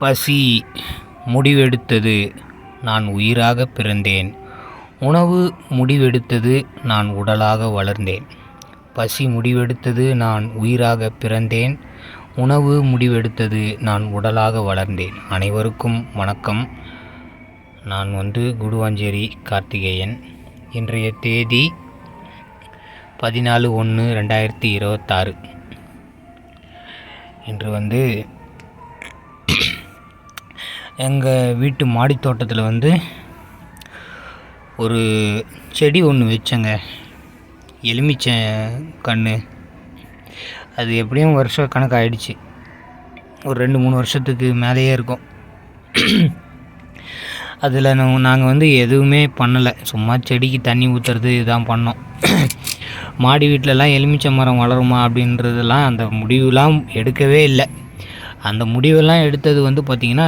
பசி முடிவெடுத்தது, நான் உயிராக பிறந்தேன். உணவு முடிவெடுத்தது, நான் உடலாக வளர்ந்தேன். பசி முடிவெடுத்தது, நான் உயிராக பிறந்தேன். உணவு முடிவெடுத்தது, நான் உடலாக வளர்ந்தேன். அனைவருக்கும் வணக்கம். நான் குடுவாஞ்சேரி கார்த்திகேயன். இன்றைய தேதி 14/1/2026. இன்று எங்கள் வீட்டு மாடித்தோட்டத்தில் ஒரு செடி ஒன்று வச்சேங்க. எலுமிச்சை கன்று. அது எப்படியும் வருஷ கணக்காகிடுச்சு. ஒரு 2-3 வருஷத்துக்கு மேலேயே இருக்கும். அதில் நாங்கள் எதுவுமே பண்ணலை. சும்மா செடிக்கு தண்ணி ஊற்றுறது இதான் பண்ணோம். மாடி வீட்டிலலாம் எலுமிச்சை மரம் வளருமா அப்படின்றதெல்லாம் அந்த முடிவுலாம் எடுக்கவே இல்லை. அந்த முடிவெல்லாம் எடுத்தது பார்த்திங்கன்னா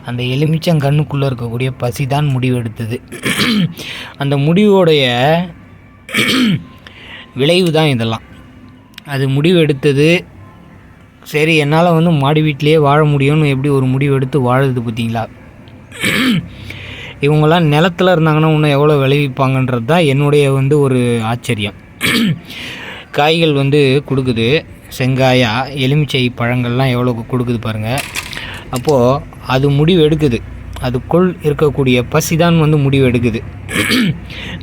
அந்த எலுமிச்சங்கன்னுக்குள்ளே இருக்கக்கூடிய பசி தான் முடிவெடுத்தது. அந்த முடிவோடைய விளைவு தான் இதெல்லாம். அது முடிவெடுத்தது. சரி, என்னால் மாடி வீட்டிலையே வாழ முடியும்னு எப்படி ஒரு முடிவு எடுத்து வாழுது பார்த்திங்களா. இவங்களாம் நிலத்தில் இருந்தாங்கன்னா இன்னும் எவ்வளோ விளைவிப்பாங்கன்றது தான் என்னுடைய ஒரு ஆச்சரியம். காய்கள் கொடுக்குது. செங்காயா, எலுமிச்சை பழங்கள்லாம் எவ்வளோ கொடுக்குது பாருங்கள். அப்போது அது முடிவு எடுக்குது. அதுக்குள் இருக்கக்கூடிய பசி தான் முடிவு எடுக்குது.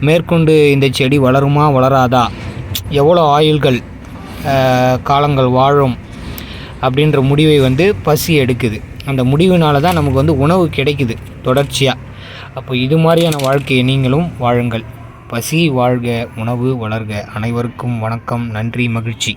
மேற்கொண்டு இந்த செடி வளருமா வளராதா, எவ்வளோ ஆயுள்கள் காலங்கள் வாழும் அப்படின்ற முடிவை பசி எடுக்குது. அந்த முடிவினால தான் நமக்கு உணவு கிடைக்குது தொடர்ச்சியாக. அப்போ இது மாதிரியான வாழ்க்கையை நீங்களும் வாழுங்கள். பசி வாழ்க, உணவு வளர்க. அனைவருக்கும் வணக்கம். நன்றி, மகிழ்ச்சி.